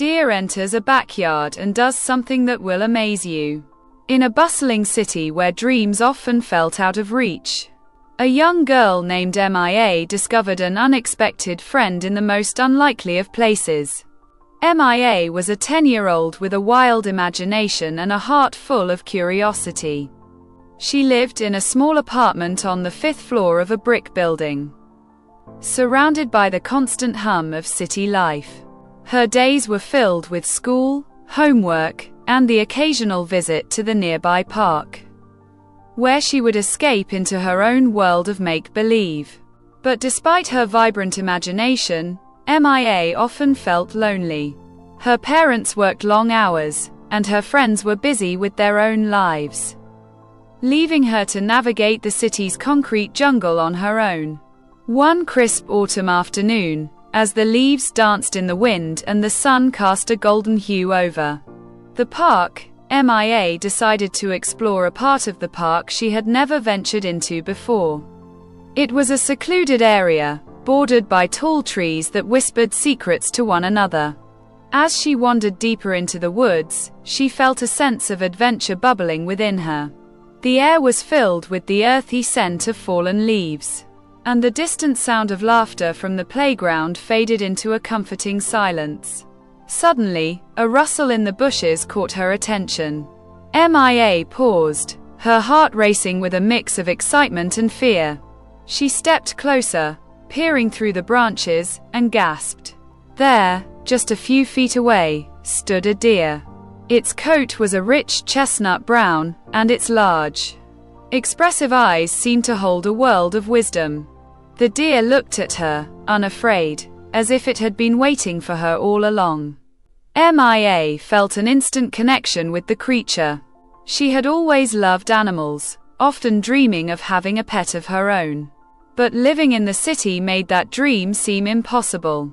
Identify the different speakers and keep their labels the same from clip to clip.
Speaker 1: Deer enters a backyard and does something that will amaze you. In a bustling city where dreams often felt out of reach, a young girl named MIA discovered an unexpected friend in the most unlikely of places. MIA was a 10-year-old with a wild imagination and a heart full of curiosity. She lived in a small apartment on the 5th floor of a brick building, surrounded by the constant hum of city life. Her days were filled with school, homework, and the occasional visit to the nearby park, where she would escape into her own world of make-believe. But despite her vibrant imagination, MIA often felt lonely. Her parents worked long hours, and her friends were busy with their own lives, leaving her to navigate the city's concrete jungle on her own. One crisp autumn afternoon, as the leaves danced in the wind and the sun cast a golden hue over the park, MIA decided to explore a part of the park she had never ventured into before. It was a secluded area, bordered by tall trees that whispered secrets to one another. As she wandered deeper into the woods, she felt a sense of adventure bubbling within her. The air was filled with the earthy scent of fallen leaves, and the distant sound of laughter from the playground faded into a comforting silence. Suddenly, a rustle in the bushes caught her attention. MIA paused, her heart racing with a mix of excitement and fear. She stepped closer, peering through the branches, and gasped. There, just a few feet away, stood a deer. Its coat was a rich chestnut brown, and its large, expressive eyes seemed to hold a world of wisdom. The deer looked at her, unafraid, as if it had been waiting for her all along. MIA felt an instant connection with the creature. She had always loved animals, often dreaming of having a pet of her own. But living in the city made that dream seem impossible.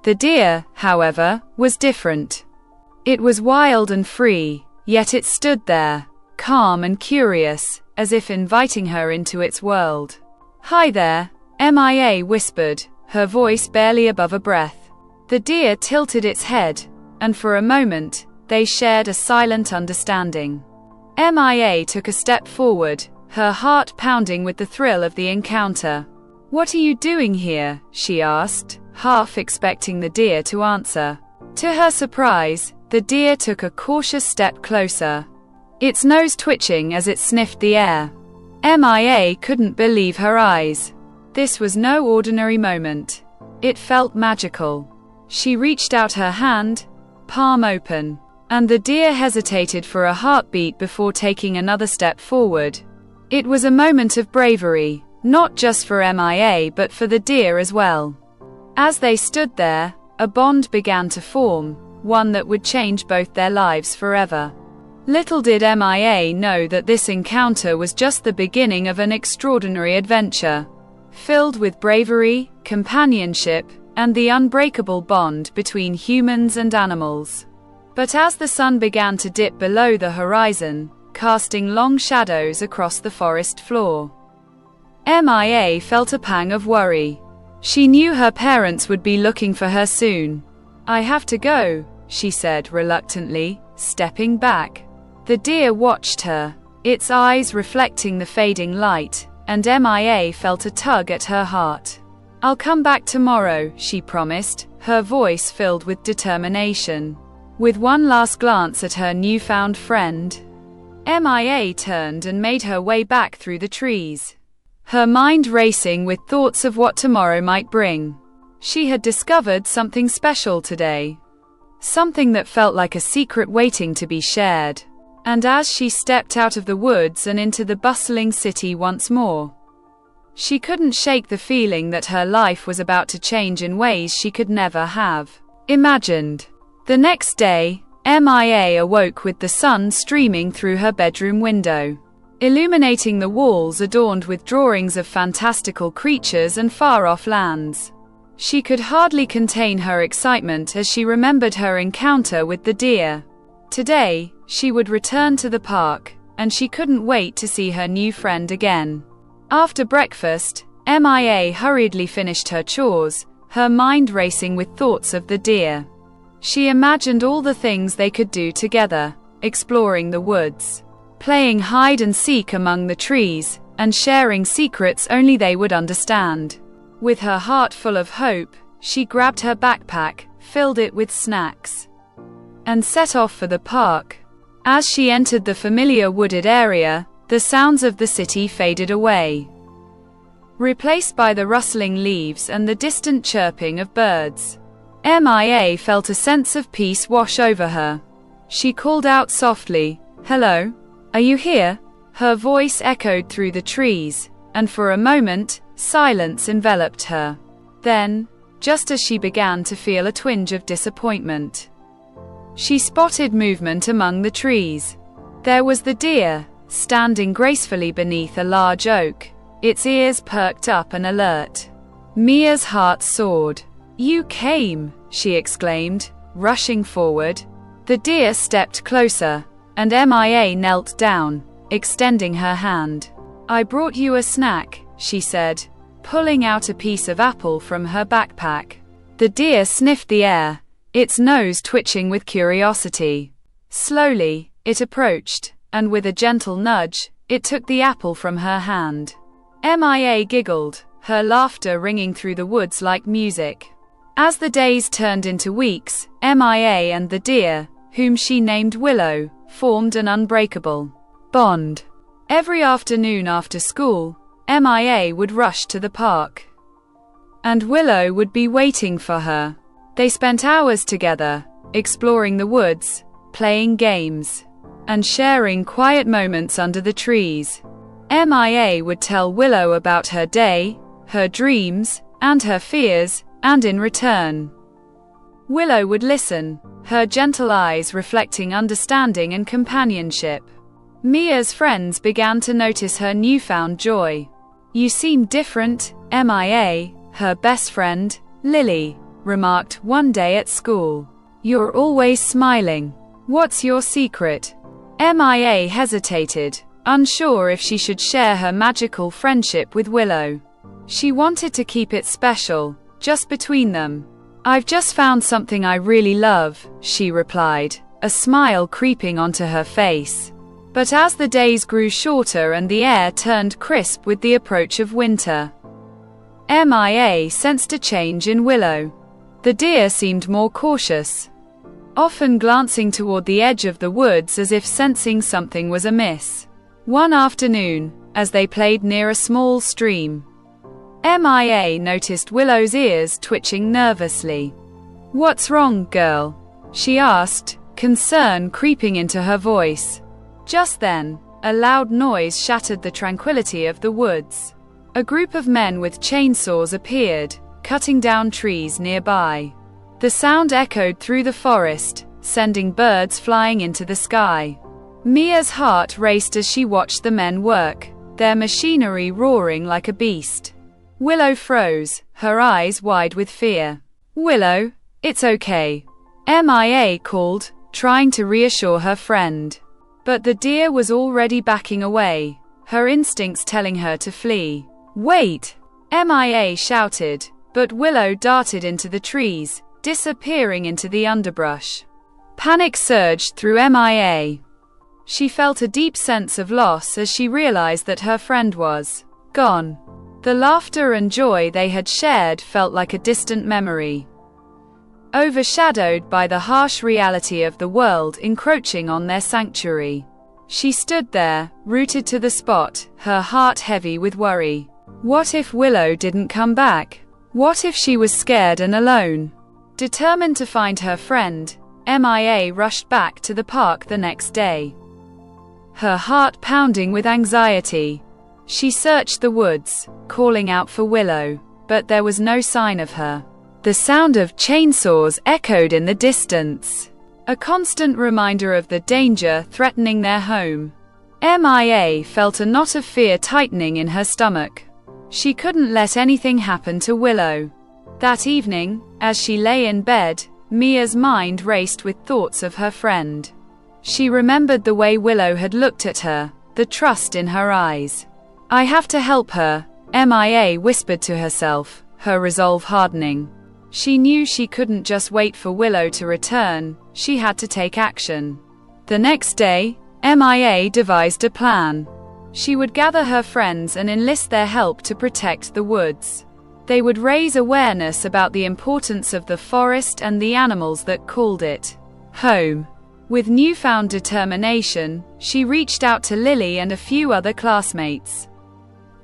Speaker 1: The deer, however, was different. It was wild and free, yet it stood there, calm and curious, as if inviting her into its world. "Hi there," MIA whispered, her voice barely above a breath. The deer tilted its head, and for a moment, they shared a silent understanding. MIA took a step forward, her heart pounding with the thrill of the encounter. "What are you doing here?" she asked, half expecting the deer to answer. To her surprise, the deer took a cautious step closer, its nose twitching as it sniffed the air. MIA couldn't believe her eyes. This was no ordinary moment. It felt magical. She reached out her hand, palm open, and the deer hesitated for a heartbeat before taking another step forward. It was a moment of bravery, not just for MIA but for the deer as well. As they stood there, a bond began to form, one that would change both their lives forever. Little did MIA know that this encounter was just the beginning of an extraordinary adventure, filled with bravery, companionship, and the unbreakable bond between humans and animals. But as the sun began to dip below the horizon, casting long shadows across the forest floor, MIA felt a pang of worry. She knew her parents would be looking for her soon. "I have to go," she said reluctantly, stepping back. The deer watched her, its eyes reflecting the fading light, and MIA felt a tug at her heart. "I'll come back tomorrow," she promised, her voice filled with determination. With one last glance at her newfound friend, MIA turned and made her way back through the trees, her mind racing with thoughts of what tomorrow might bring. She had discovered something special today, something that felt like a secret waiting to be shared. And as she stepped out of the woods and into the bustling city once more, she couldn't shake the feeling that her life was about to change in ways she could never have imagined. The next day, MIA awoke with the sun streaming through her bedroom window, illuminating the walls adorned with drawings of fantastical creatures and far-off lands. She could hardly contain her excitement as she remembered her encounter with the deer. Today, she would return to the park, and she couldn't wait to see her new friend again. After breakfast, MIA hurriedly finished her chores, her mind racing with thoughts of the deer. She imagined all the things they could do together, exploring the woods, playing hide and seek among the trees, and sharing secrets only they would understand. With her heart full of hope, she grabbed her backpack, filled it with snacks, and set off for the park. As she entered the familiar wooded area, the sounds of the city faded away, replaced by the rustling leaves and the distant chirping of birds. Mia felt a sense of peace wash over her. She called out softly, "Hello? Are you here?" Her voice echoed through the trees, and for a moment, silence enveloped her. Then, just as she began to feel a twinge of disappointment, she spotted movement among the trees. There was the deer, standing gracefully beneath a large oak, its ears perked up and alert. Mia's heart soared. "You came!" she exclaimed, rushing forward. The deer stepped closer, and Mia knelt down, extending her hand. "I brought you a snack," she said, pulling out a piece of apple from her backpack. The deer sniffed the air, its nose twitching with curiosity. Slowly, it approached, and with a gentle nudge, it took the apple from her hand. Mia giggled, her laughter ringing through the woods like music. As the days turned into weeks, Mia and the deer, whom she named Willow, formed an unbreakable bond. Every afternoon after school, Mia would rush to the park, and Willow would be waiting for her. They spent hours together, exploring the woods, playing games, and sharing quiet moments under the trees. Mia would tell Willow about her day, her dreams, and her fears, and in return, Willow would listen, her gentle eyes reflecting understanding and companionship. Mia's friends began to notice her newfound joy. "You seem different, Mia," her best friend, Lily, remarked one day at school. "You're always smiling. What's your secret?" Mia hesitated, unsure if she should share her magical friendship with Willow. She wanted to keep it special, just between them. "I've just found something I really love," she replied, a smile creeping onto her face. But as the days grew shorter and the air turned crisp with the approach of winter, Mia sensed a change in Willow. The deer seemed more cautious, often glancing toward the edge of the woods as if sensing something was amiss. One afternoon, as they played near a small stream, Mia noticed Willow's ears twitching nervously. "What's wrong, girl?" she asked, concern creeping into her voice. Just then, a loud noise shattered the tranquility of the woods. A group of men with chainsaws appeared, cutting down trees nearby. The sound echoed through the forest, sending birds flying into the sky. Mia's heart raced as she watched the men work, their machinery roaring like a beast. Willow froze, her eyes wide with fear. "Willow, it's okay," Mia called, trying to reassure her friend. But the deer was already backing away, her instincts telling her to flee. "Wait!" Mia shouted, but Willow darted into the trees, disappearing into the underbrush. Panic surged through Mia. She felt a deep sense of loss as she realized that her friend was gone. The laughter and joy they had shared felt like a distant memory, overshadowed by the harsh reality of the world encroaching on their sanctuary. She stood there, rooted to the spot, her heart heavy with worry. What if Willow didn't come back? What if she was scared and alone? Determined to find her friend, Mia rushed back to the park the next day, her heart pounding with anxiety. She searched the woods, calling out for Willow, but there was no sign of her. The sound of chainsaws echoed in the distance, a constant reminder of the danger threatening their home. Mia felt a knot of fear tightening in her stomach. She couldn't let anything happen to Willow. That evening, as she lay in bed, Mia's mind raced with thoughts of her friend. She remembered the way Willow had looked at her, the trust in her eyes. "I have to help her," Mia whispered to herself, her resolve hardening. She knew she couldn't just wait for Willow to return, she had to take action. The next day, MIA devised a plan. She would gather her friends and enlist their help to protect the woods. They would raise awareness about the importance of the forest and the animals that called it home. With newfound determination, she reached out to Lily and a few other classmates,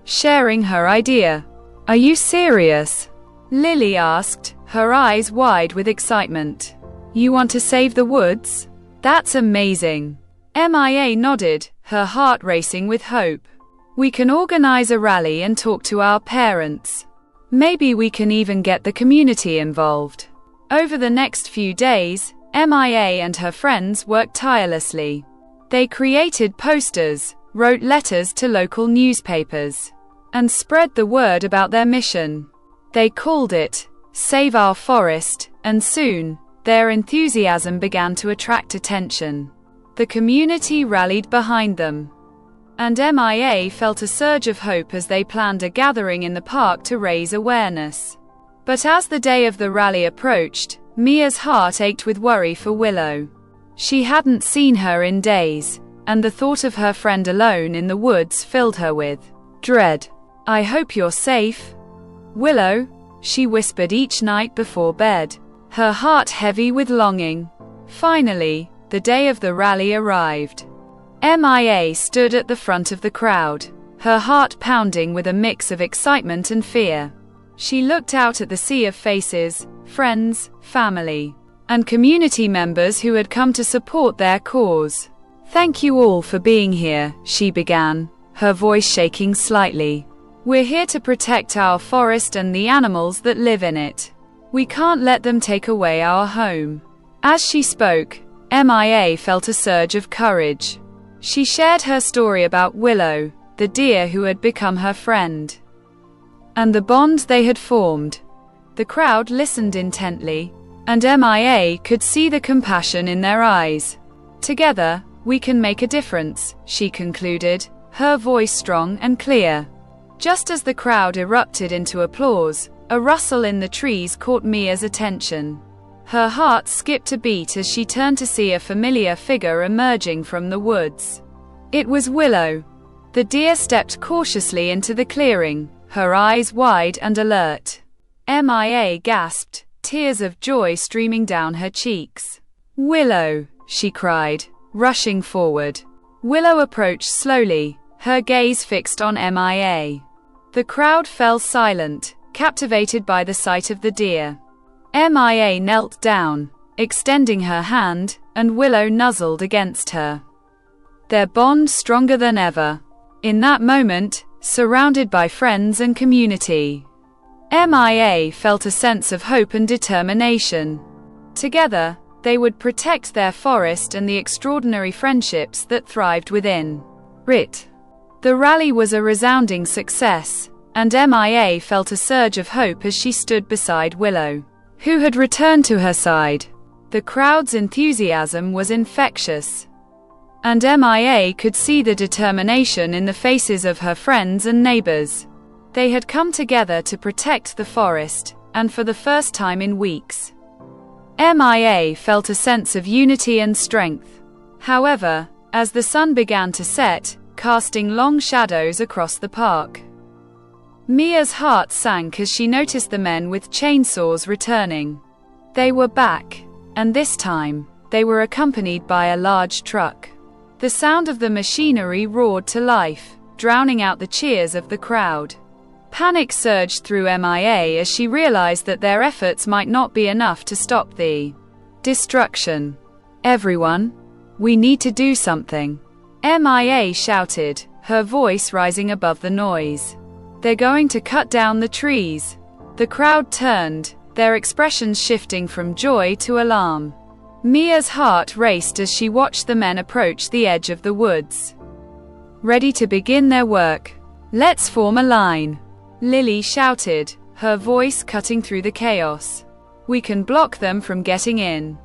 Speaker 1: sharing her idea. "Are you serious?" Lily asked, her eyes wide with excitement. "You want to save the woods? That's amazing." MIA nodded, her heart racing with hope. "We can organize a rally and talk to our parents. Maybe we can even get the community involved." Over the next few days, MIA and her friends worked tirelessly. They created posters, wrote letters to local newspapers, and spread the word about their mission. They called it Save Our Forest, and soon, their enthusiasm began to attract attention. The community rallied behind them, and MIA felt a surge of hope as they planned a gathering in the park to raise awareness. But as the day of the rally approached, Mia's heart ached with worry for Willow. She hadn't seen her in days, and the thought of her friend alone in the woods filled her with dread. "I hope you're safe, Willow," she whispered each night before bed, her heart heavy with longing. Finally, the day of the rally arrived. MIA stood at the front of the crowd, her heart pounding with a mix of excitement and fear. She looked out at the sea of faces, friends, family, and community members who had come to support their cause. "Thank you all for being here," she began, her voice shaking slightly. "We're here to protect our forest and the animals that live in it. We can't let them take away our home." As she spoke, MIA felt a surge of courage. She shared her story about Willow, the deer who had become her friend, and the bond they had formed. The crowd listened intently, and MIA could see the compassion in their eyes. "Together, we can make a difference," she concluded, her voice strong and clear. Just as the crowd erupted into applause, a rustle in the trees caught Mia's attention. Her heart skipped a beat as she turned to see a familiar figure emerging from the woods. It was Willow. The deer stepped cautiously into the clearing, her eyes wide and alert. MIA gasped, tears of joy streaming down her cheeks. "Willow," she cried, rushing forward. Willow approached slowly, her gaze fixed on MIA. The crowd fell silent, captivated by the sight of the deer. MIA knelt down, extending her hand, and Willow nuzzled against her, their bond stronger than ever. In that moment, surrounded by friends and community, MIA felt a sense of hope and determination. Together, they would protect their forest and the extraordinary friendships that thrived within it. The rally was a resounding success, and MIA felt a surge of hope as she stood beside Willow, who had returned to her side. The crowd's enthusiasm was infectious, and MIA could see the determination in the faces of her friends and neighbors. They had come together to protect the forest, and for the first time in weeks, MIA felt a sense of unity and strength. However, as the sun began to set, casting long shadows across the park, Mia's heart sank as she noticed the men with chainsaws returning. They were back, and this time, they were accompanied by a large truck. The sound of the machinery roared to life, drowning out the cheers of the crowd. Panic surged through MIA as she realized that their efforts might not be enough to stop the destruction. "Everyone, we need to do something," MIA shouted, her voice rising above the noise. "They're going to cut down the trees." The crowd turned, their expressions shifting from joy to alarm. Mia's heart raced as she watched the men approach the edge of the woods, ready to begin their work. "Let's form a line," Lily shouted, her voice cutting through the chaos. "We can block them from getting in."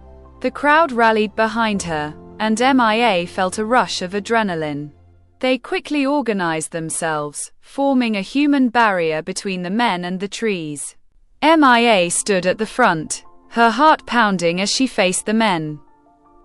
Speaker 1: The crowd rallied behind her, and MIA felt a rush of adrenaline. They quickly organized themselves, forming a human barrier between the men and the trees. MIA stood at the front, her heart pounding as she faced the men,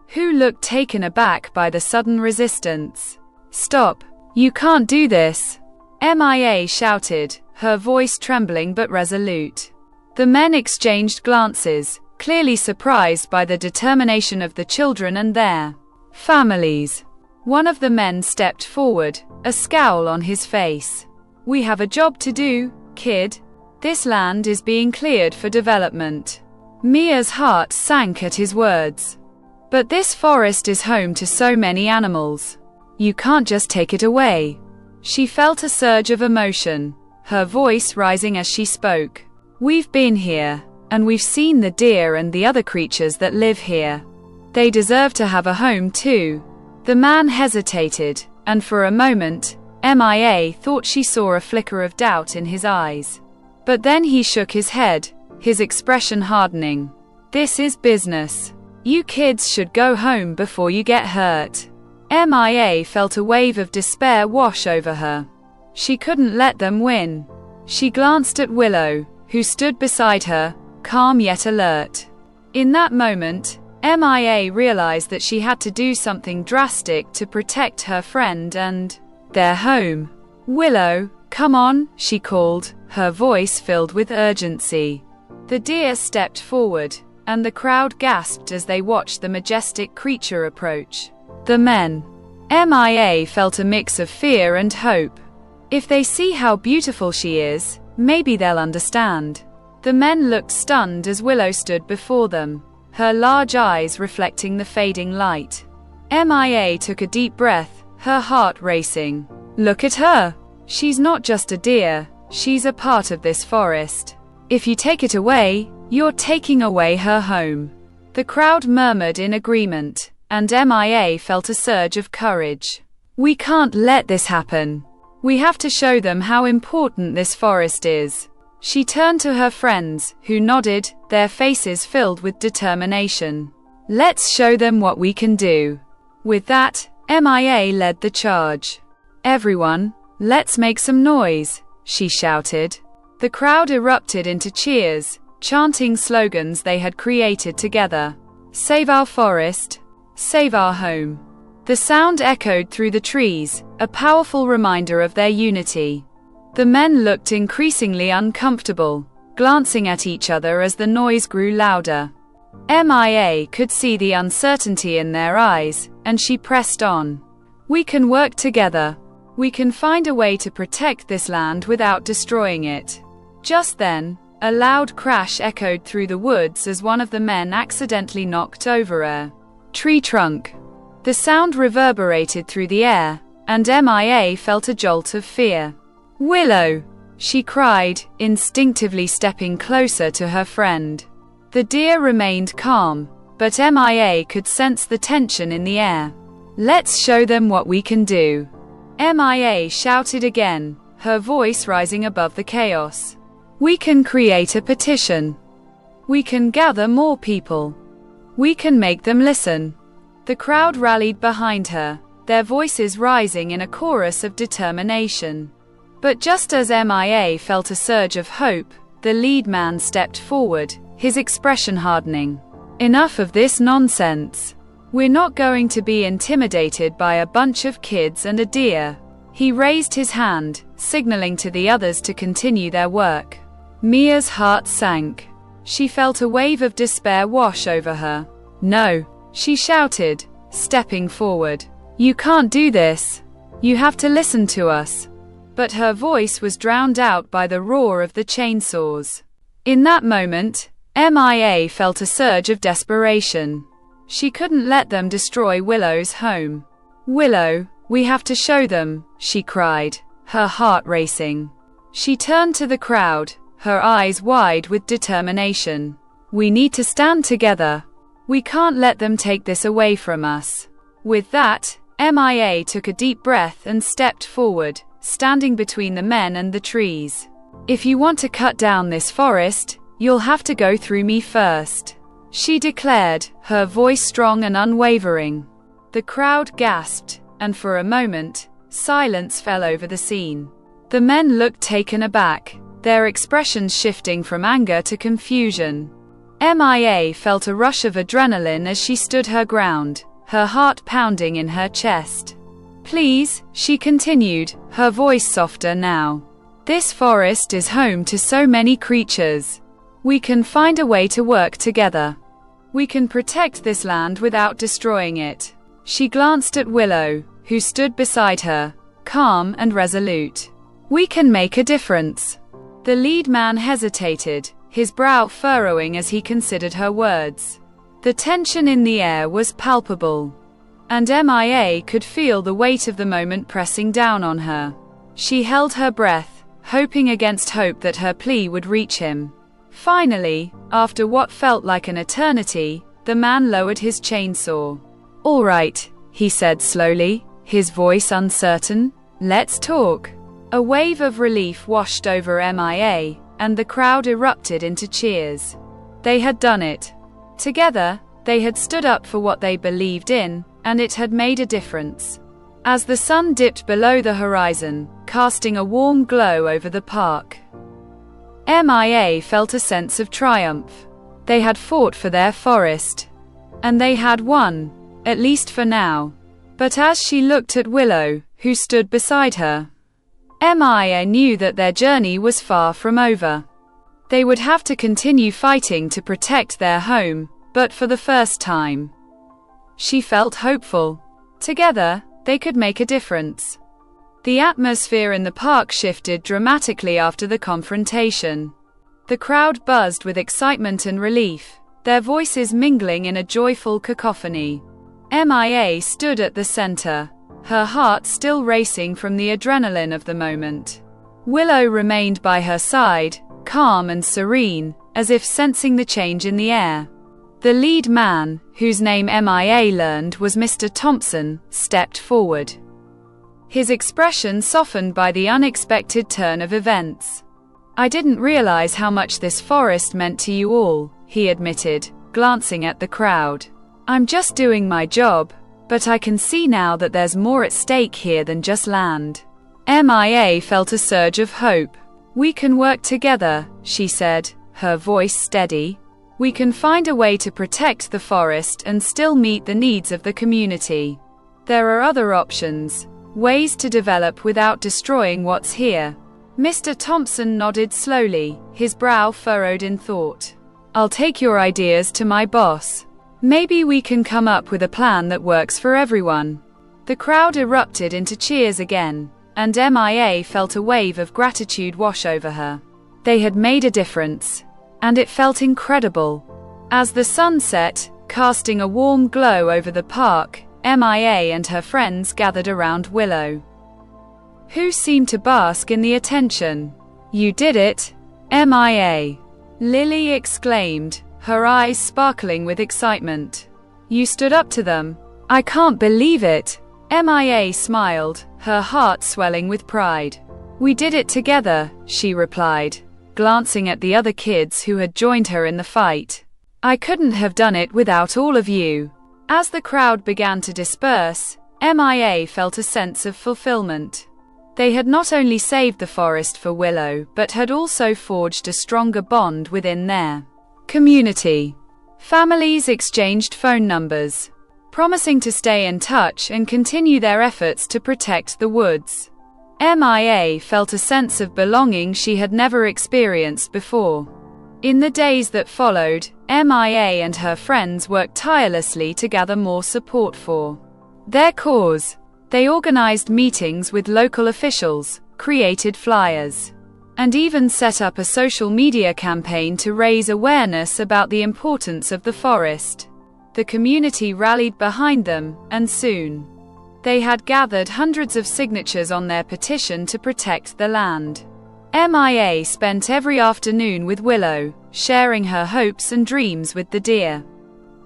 Speaker 1: who looked taken aback by the sudden resistance. "Stop! You can't do this!" MIA shouted, her voice trembling but resolute. The men exchanged glances, clearly surprised by the determination of the children and their families. One of the men stepped forward, a scowl on his face. "We have a job to do, kid. This land is being cleared for development." Mia's heart sank at his words. "But this forest is home to so many animals. You can't just take it away." She felt a surge of emotion, her voice rising as she spoke. "We've been here, and we've seen the deer and the other creatures that live here. They deserve to have a home too." The man hesitated, and for a moment, MIA thought she saw a flicker of doubt in his eyes. But then he shook his head, his expression hardening. "This is business. You kids should go home before you get hurt." MIA felt a wave of despair wash over her. She couldn't let them win. She glanced at Willow, who stood beside her, calm yet alert. In that moment, MIA realized that she had to do something drastic to protect her friend and their home. "Willow, come on," she called, her voice filled with urgency. The deer stepped forward, and the crowd gasped as they watched the majestic creature approach. The men. MIA felt a mix of fear and hope. If they see how beautiful she is, maybe they'll understand. The men looked stunned as Willow stood before them, her large eyes reflecting the fading light. MIA took a deep breath, her heart racing. "Look at her! She's not just a deer, she's a part of this forest. If you take it away, you're taking away her home." The crowd murmured in agreement, and MIA felt a surge of courage. "We can't let this happen. We have to show them how important this forest is." She turned to her friends, who nodded, their faces filled with determination. "Let's show them what we can do." With that, MIA led the charge. "Everyone, let's make some noise," she shouted. The crowd erupted into cheers, chanting slogans they had created together. "Save our forest. Save our home." The sound echoed through the trees, a powerful reminder of their unity. The men looked increasingly uncomfortable, glancing at each other as the noise grew louder. MIA could see the uncertainty in their eyes, and she pressed on. "We can work together. We can find a way to protect this land without destroying it." Just then, a loud crash echoed through the woods as one of the men accidentally knocked over a tree trunk. The sound reverberated through the air, and MIA felt a jolt of fear. "Willow!" she cried, instinctively stepping closer to her friend. The deer remained calm, but MIA could sense the tension in the air. "Let's show them what we can do," MIA shouted again, her voice rising above the chaos. "We can create a petition. We can gather more people. We can make them listen." The crowd rallied behind her, their voices rising in a chorus of determination. But just as MIA felt a surge of hope, the lead man stepped forward, his expression hardening. "Enough of this nonsense. We're not going to be intimidated by a bunch of kids and a deer." He raised his hand, signaling to the others to continue their work. Mia's heart sank. She felt a wave of despair wash over her. "No," she shouted, stepping forward. "You can't do this. You have to listen to us." But her voice was drowned out by the roar of the chainsaws. In that moment, MIA felt a surge of desperation. She couldn't let them destroy Willow's home. "Willow, we have to show them," she cried, her heart racing. She turned to the crowd, her eyes wide with determination. "We need to stand together. We can't let them take this away from us." With that, MIA took a deep breath and stepped forward, standing between the men and the trees. "If you want to cut down this forest, you'll have to go through me first," she declared, her voice strong and unwavering. The crowd gasped, and for a moment, silence fell over the scene. The men looked taken aback, their expressions shifting from anger to confusion. MIA felt a rush of adrenaline as she stood her ground, her heart pounding in her chest. "Please," she continued, her voice softer now. "This forest is home to so many creatures. We can find a way to work together. We can protect this land without destroying it." She glanced at Willow, who stood beside her, calm and resolute. "We can make a difference." The lead man hesitated, his brow furrowing as he considered her words. The tension in the air was palpable, and MIA could feel the weight of the moment pressing down on her. She held her breath, hoping against hope that her plea would reach him. Finally, after what felt like an eternity, the man lowered his chainsaw. "All right," he said slowly, his voice uncertain. "Let's talk." A wave of relief washed over MIA, and the crowd erupted into cheers. They had done it. Together, they had stood up for what they believed in, and it had made a difference. As the sun dipped below the horizon, casting a warm glow over the park, MIA felt a sense of triumph. They had fought for their forest. And they had won, at least for now. But as she looked at Willow, who stood beside her, MIA knew that their journey was far from over. They would have to continue fighting to protect their home, but for the first time, she felt hopeful. Together, they could make a difference. The atmosphere in the park shifted dramatically after the confrontation. The crowd buzzed with excitement and relief, their voices mingling in a joyful cacophony. MIA stood at the center, her heart still racing from the adrenaline of the moment. Willow remained by her side, calm and serene, as if sensing the change in the air. The lead man, whose name MIA learned was Mr. Thompson, stepped forward, his expression softened by the unexpected turn of events. "I didn't realize how much this forest meant to you all," he admitted, glancing at the crowd. "I'm just doing my job, but I can see now that there's more at stake here than just land." MIA felt a surge of hope. "We can work together," she said, her voice steady. "We can find a way to protect the forest and still meet the needs of the community. There are other options, ways to develop without destroying what's here." Mr. Thompson nodded slowly, his brow furrowed in thought. "I'll take your ideas to my boss. Maybe we can come up with a plan that works for everyone." The crowd erupted into cheers again, and MIA felt a wave of gratitude wash over her. They had made a difference, and it felt incredible. As the sun set, casting a warm glow over the park, MIA and her friends gathered around Willow, who seemed to bask in the attention. "You did it, MIA!" Lily exclaimed, her eyes sparkling with excitement. "You stood up to them. I can't believe it." MIA smiled, her heart swelling with pride. "We did it together," she replied, glancing at the other kids who had joined her in the fight. "I couldn't have done it without all of you." As the crowd began to disperse, MIA felt a sense of fulfillment. They had not only saved the forest for Willow, but had also forged a stronger bond within their community. Families exchanged phone numbers, promising to stay in touch and continue their efforts to protect the woods. MIA felt a sense of belonging she had never experienced before. In the days that followed, MIA and her friends worked tirelessly to gather more support for their cause. They organized meetings with local officials, created flyers, and even set up a social media campaign to raise awareness about the importance of the forest. The community rallied behind them, and soon, they had gathered hundreds of signatures on their petition to protect the land. MIA spent every afternoon with Willow, sharing her hopes and dreams with the deer.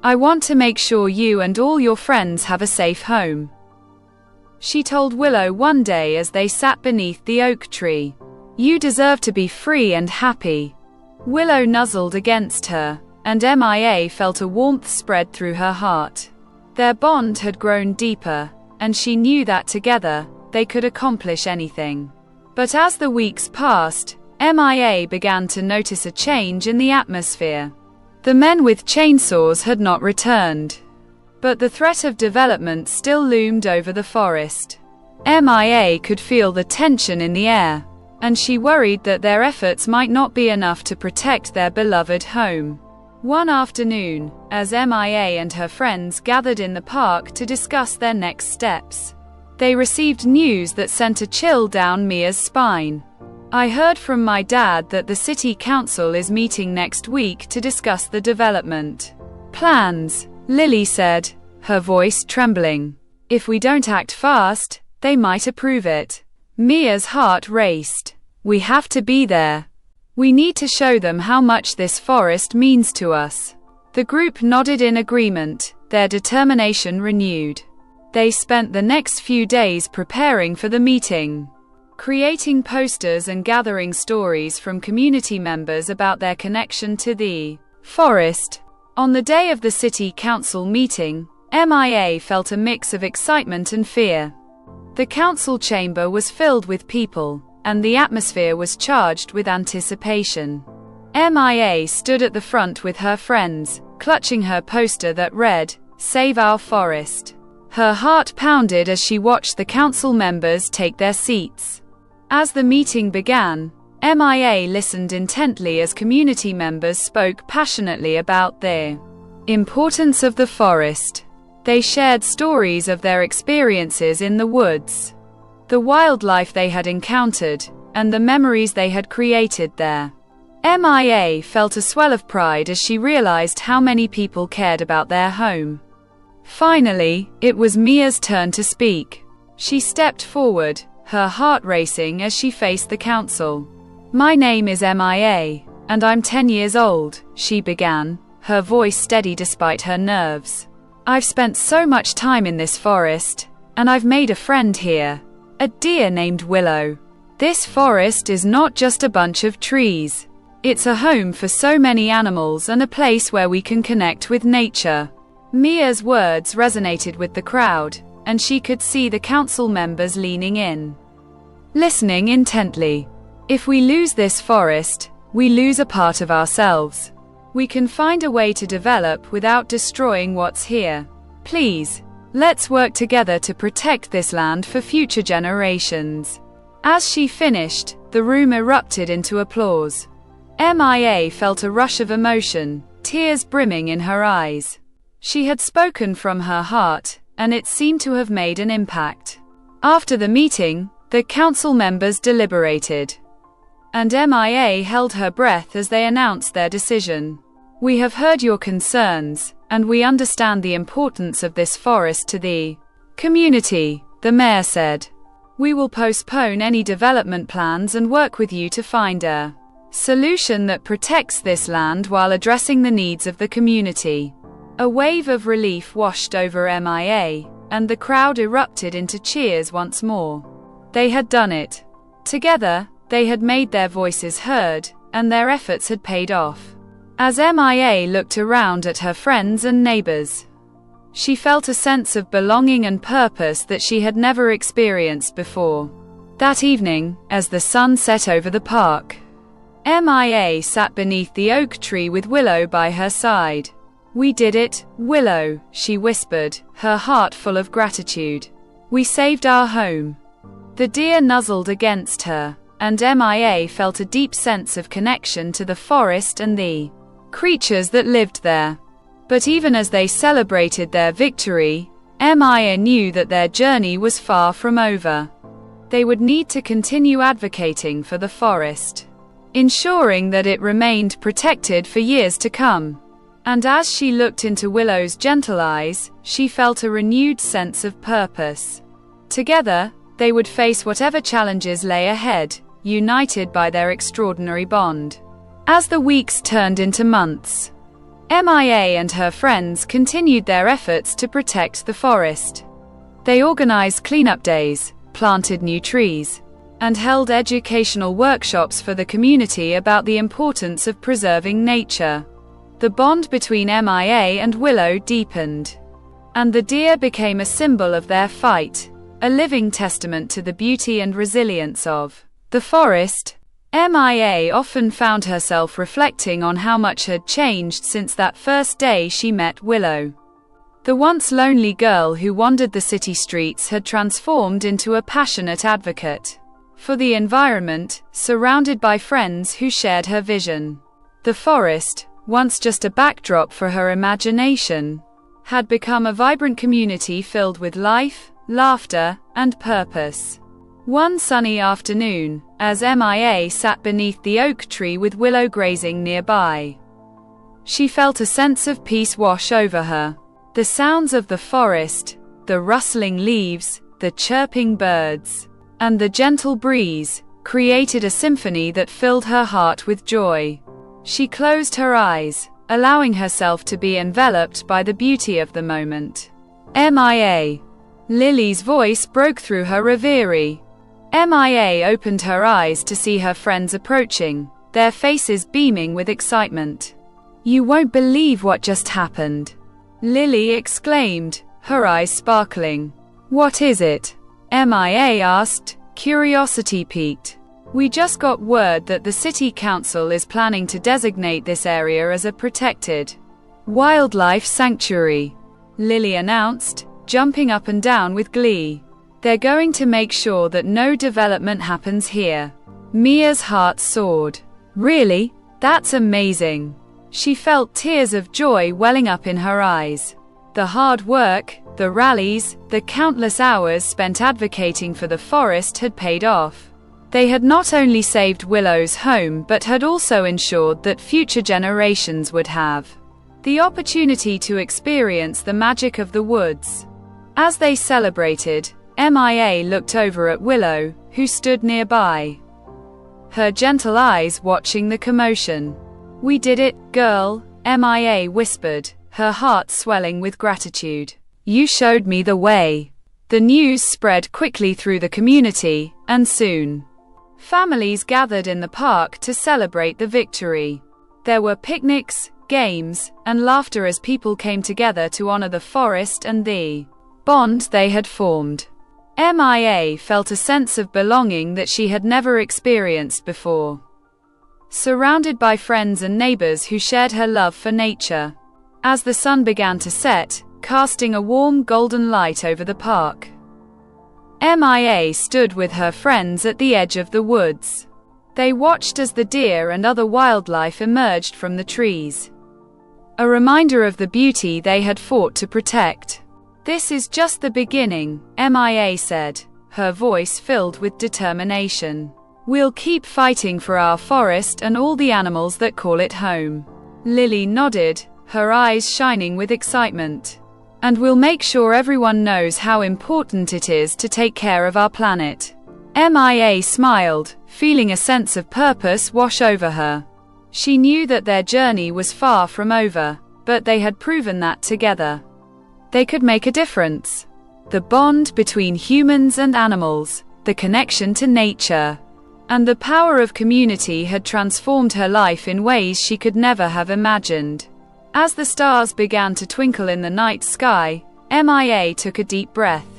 Speaker 1: "I want to make sure you and all your friends have a safe home," she told Willow one day as they sat beneath the oak tree. "You deserve to be free and happy." Willow nuzzled against her, and MIA felt a warmth spread through her heart. Their bond had grown deeper, and she knew that together, they could accomplish anything. But as the weeks passed, MIA began to notice a change in the atmosphere. The men with chainsaws had not returned, but the threat of development still loomed over the forest. MIA could feel the tension in the air, and she worried that their efforts might not be enough to protect their beloved home. One afternoon, as MIA and her friends gathered in the park to discuss their next steps, they received news that sent a chill down Mia's spine. "I heard from my dad that the city council is meeting next week to discuss the development plans," Lily said, her voice trembling. "If we don't act fast, they might approve it." Mia's heart raced. "We have to be there. We need to show them how much this forest means to us." The group nodded in agreement, their determination renewed. They spent the next few days preparing for the meeting, creating posters and gathering stories from community members about their connection to the forest. On the day of the city council meeting, MIA felt a mix of excitement and fear. The council chamber was filled with people, and the atmosphere was charged with anticipation. MIA stood at the front with her friends, clutching her poster that read, "Save our forest." Her heart pounded as she watched the council members take their seats. As the meeting began, MIA listened intently as community members spoke passionately about the importance of the forest. They shared stories of their experiences in the woods, the wildlife they had encountered, and the memories they had created there. MIA felt a swell of pride as she realized how many people cared about their home. Finally, it was Mia's turn to speak. She stepped forward, her heart racing as she faced the council. "My name is MIA, and I'm 10 years old," she began, her voice steady despite her nerves. "I've spent so much time in this forest, and I've made a friend here, a deer named Willow. This forest is not just a bunch of trees. It's a home for so many animals and a place where we can connect with nature." Mia's words resonated with the crowd, and she could see the council members leaning in, listening intently. "If we lose this forest, we lose a part of ourselves. We can find a way to develop without destroying what's here. Please, let's work together to protect this land for future generations." As she finished, the room erupted into applause. MIA felt a rush of emotion, tears brimming in her eyes. She had spoken from her heart, and it seemed to have made an impact. After the meeting, the council members deliberated, and MIA held her breath as they announced their decision. "We have heard your concerns, and we understand the importance of this forest to the community," the mayor said. "We will postpone any development plans and work with you to find a solution that protects this land while addressing the needs of the community." A wave of relief washed over MIA, and the crowd erupted into cheers once more. They had done it. Together, they had made their voices heard, and their efforts had paid off. As MIA looked around at her friends and neighbors, she felt a sense of belonging and purpose that she had never experienced before. That evening, as the sun set over the park, MIA sat beneath the oak tree with Willow by her side. "We did it, Willow," she whispered, her heart full of gratitude. "We saved our home." The deer nuzzled against her, and MIA felt a deep sense of connection to the forest and the creatures that lived there. But even as they celebrated their victory, MIA knew that their journey was far from over. They would need to continue advocating for the forest, ensuring that it remained protected for years to come. And as she looked into Willow's gentle eyes, she felt a renewed sense of purpose. Together, they would face whatever challenges lay ahead, united by their extraordinary bond. As the weeks turned into months, MIA and her friends continued their efforts to protect the forest. They organized cleanup days, planted new trees, and held educational workshops for the community about the importance of preserving nature. The bond between MIA and Willow deepened, and the deer became a symbol of their fight, a living testament to the beauty and resilience of the forest. MIA often found herself reflecting on how much had changed since that first day she met Willow. The once lonely girl who wandered the city streets had transformed into a passionate advocate for the environment, surrounded by friends who shared her vision. The forest, once just a backdrop for her imagination, had become a vibrant community filled with life, laughter, and purpose. One sunny afternoon, as MIA sat beneath the oak tree with Willow grazing nearby, she felt a sense of peace wash over her. The sounds of the forest, the rustling leaves, the chirping birds, and the gentle breeze, created a symphony that filled her heart with joy. She closed her eyes, allowing herself to be enveloped by the beauty of the moment. MIA. Lily's voice broke through her reverie. MIA opened her eyes to see her friends approaching, their faces beaming with excitement. "You won't believe what just happened," Lily exclaimed, her eyes sparkling. "What is it?" MIA asked, curiosity piqued. "We just got word that the city council is planning to designate this area as a protected wildlife sanctuary," Lily announced, jumping up and down with glee. "They're going to make sure that no development happens here." Mia's heart soared. "Really? That's amazing." She felt tears of joy welling up in her eyes. The hard work, the rallies, the countless hours spent advocating for the forest had paid off. They had not only saved Willow's home but had also ensured that future generations would have the opportunity to experience the magic of the woods. As they celebrated, MIA looked over at Willow, who stood nearby, her gentle eyes watching the commotion. "We did it, girl," MIA whispered, her heart swelling with gratitude. "You showed me the way." The news spread quickly through the community, and soon, families gathered in the park to celebrate the victory. There were picnics, games, and laughter as people came together to honor the forest and the bond they had formed. MIA felt a sense of belonging that she had never experienced before. Surrounded by friends and neighbors who shared her love for nature. As the sun began to set, casting a warm golden light over the park, MIA stood with her friends at the edge of the woods. They watched as the deer and other wildlife emerged from the trees, a reminder of the beauty they had fought to protect. "This is just the beginning," MIA said, her voice filled with determination. "We'll keep fighting for our forest and all the animals that call it home." Lily nodded, her eyes shining with excitement. "And we'll make sure everyone knows how important it is to take care of our planet." MIA smiled, feeling a sense of purpose wash over her. She knew that their journey was far from over, but they had proven that together they could make a difference. The bond between humans and animals, the connection to nature, and the power of community had transformed her life in ways she could never have imagined. As the stars began to twinkle in the night sky, MIA took a deep breath.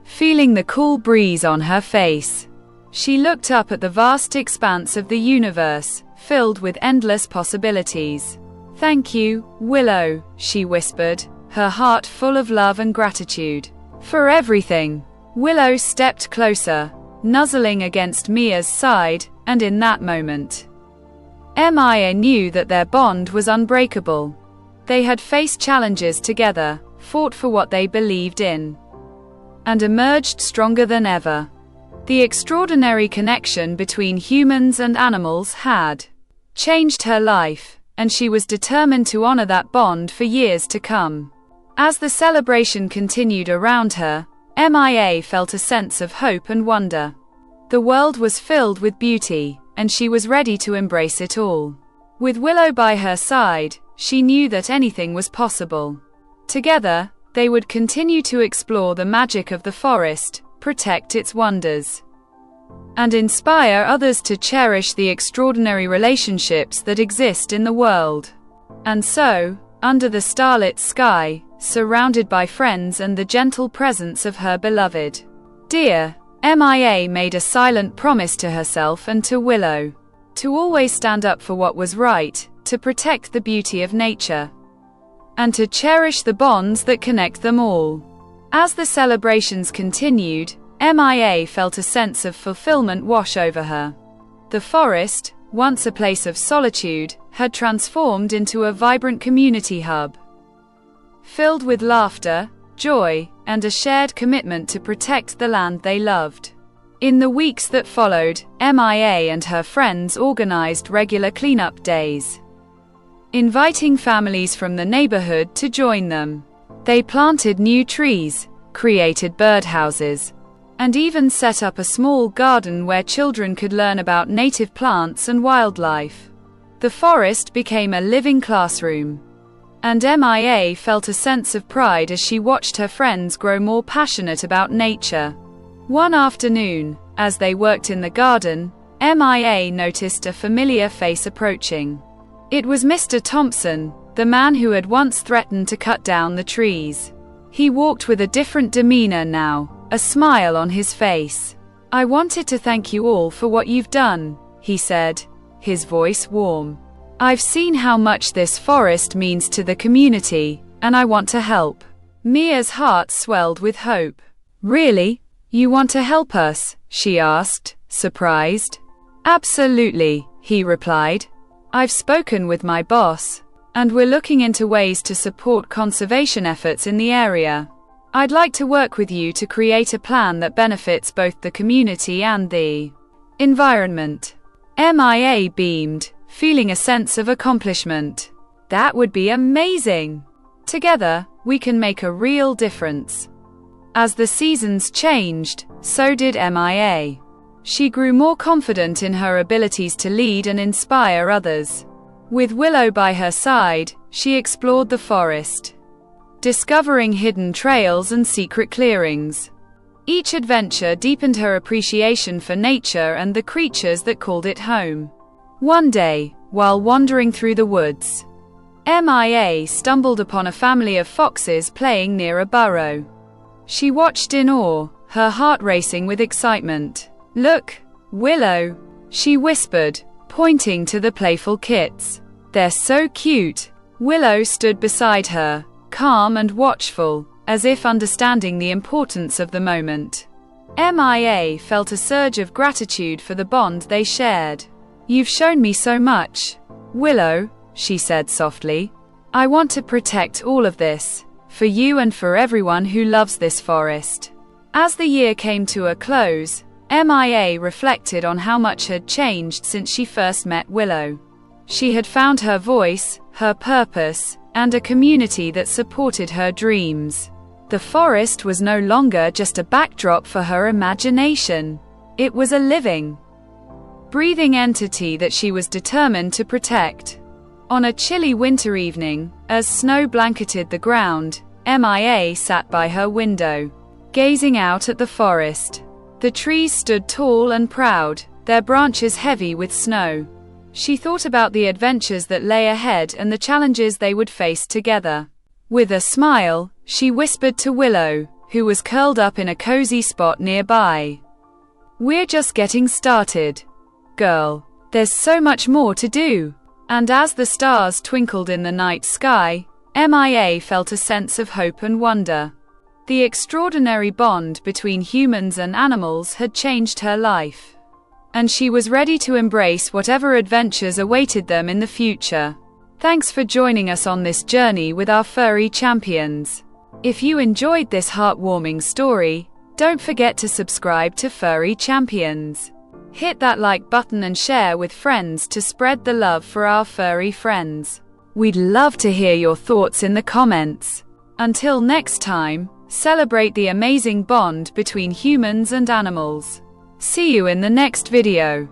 Speaker 1: Feeling the cool breeze on her face, she looked up at the vast expanse of the universe, filled with endless possibilities. "Thank you, Willow," she whispered, her heart full of love and gratitude. "For everything." Willow stepped closer, nuzzling against Mia's side, and in that moment, Mia knew that their bond was unbreakable. They had faced challenges together, fought for what they believed in, and emerged stronger than ever. The extraordinary connection between humans and animals had changed her life, and she was determined to honor that bond for years to come. As the celebration continued around her, Mia felt a sense of hope and wonder. The world was filled with beauty, and she was ready to embrace it all. With Willow by her side, she knew that anything was possible. Together, they would continue to explore the magic of the forest, protect its wonders, and inspire others to cherish the extraordinary relationships that exist in the world. And so, under the starlit sky, surrounded by friends and the gentle presence of her beloved deer, MIA made a silent promise to herself and to Willow. To always stand up for what was right, to protect the beauty of nature, and to cherish the bonds that connect them all. As the celebrations continued, MIA felt a sense of fulfillment wash over her. The forest, once a place of solitude, had transformed into a vibrant community hub, filled with laughter, joy, and a shared commitment to protect the land they loved. In the weeks that followed, MIA and her friends organized regular cleanup days, inviting families from the neighborhood to join them. They planted new trees, created birdhouses, and even set up a small garden where children could learn about native plants and wildlife. The forest became a living classroom, and MIA felt a sense of pride as she watched her friends grow more passionate about nature. One afternoon, as they worked in the garden, MIA noticed a familiar face approaching. It was Mr. Thompson, the man who had once threatened to cut down the trees. He walked with a different demeanor now, a smile on his face. "I wanted to thank you all for what you've done," he said, his voice warm. "I've seen how much this forest means to the community, and I want to help." Mia's heart swelled with hope. "Really? You want to help us?" she asked, surprised. "Absolutely," he replied. "I've spoken with my boss, and we're looking into ways to support conservation efforts in the area. I'd like to work with you to create a plan that benefits both the community and the environment." MIA beamed, feeling a sense of accomplishment. "That would be amazing! Together, we can make a real difference." As the seasons changed, so did MIA. She grew more confident in her abilities to lead and inspire others. With Willow by her side, she explored the forest, discovering hidden trails and secret clearings. Each adventure deepened her appreciation for nature and the creatures that called it home. One day, while wandering through the woods, MIA stumbled upon a family of foxes playing near a burrow. She watched in awe, her heart racing with excitement. "Look, Willow," she whispered, pointing to the playful kits. "They're so cute." Willow stood beside her, calm and watchful, as if understanding the importance of the moment. MIA felt a surge of gratitude for the bond they shared. "You've shown me so much, Willow," she said softly. "I want to protect all of this, for you and for everyone who loves this forest." As the year came to a close, MIA reflected on how much had changed since she first met Willow. She had found her voice, her purpose, and a community that supported her dreams. The forest was no longer just a backdrop for her imagination. It was a living, breathing entity that she was determined to protect. On a chilly winter evening, as snow blanketed the ground, MIA sat by her window, gazing out at the forest. The trees stood tall and proud, their branches heavy with snow. She thought about the adventures that lay ahead and the challenges they would face together. With a smile, she whispered to Willow, who was curled up in a cozy spot nearby. "We're just getting started, girl. There's so much more to do." And as the stars twinkled in the night sky, MIA felt a sense of hope and wonder. The extraordinary bond between humans and animals had changed her life, and she was ready to embrace whatever adventures awaited them in the future. Thanks for joining us on this journey with our furry champions. If you enjoyed this heartwarming story, don't forget to subscribe to Furry Champions. Hit that like button and share with friends to spread the love for our furry friends. We'd love to hear your thoughts in the comments. Until next time, celebrate the amazing bond between humans and animals. See you in the next video.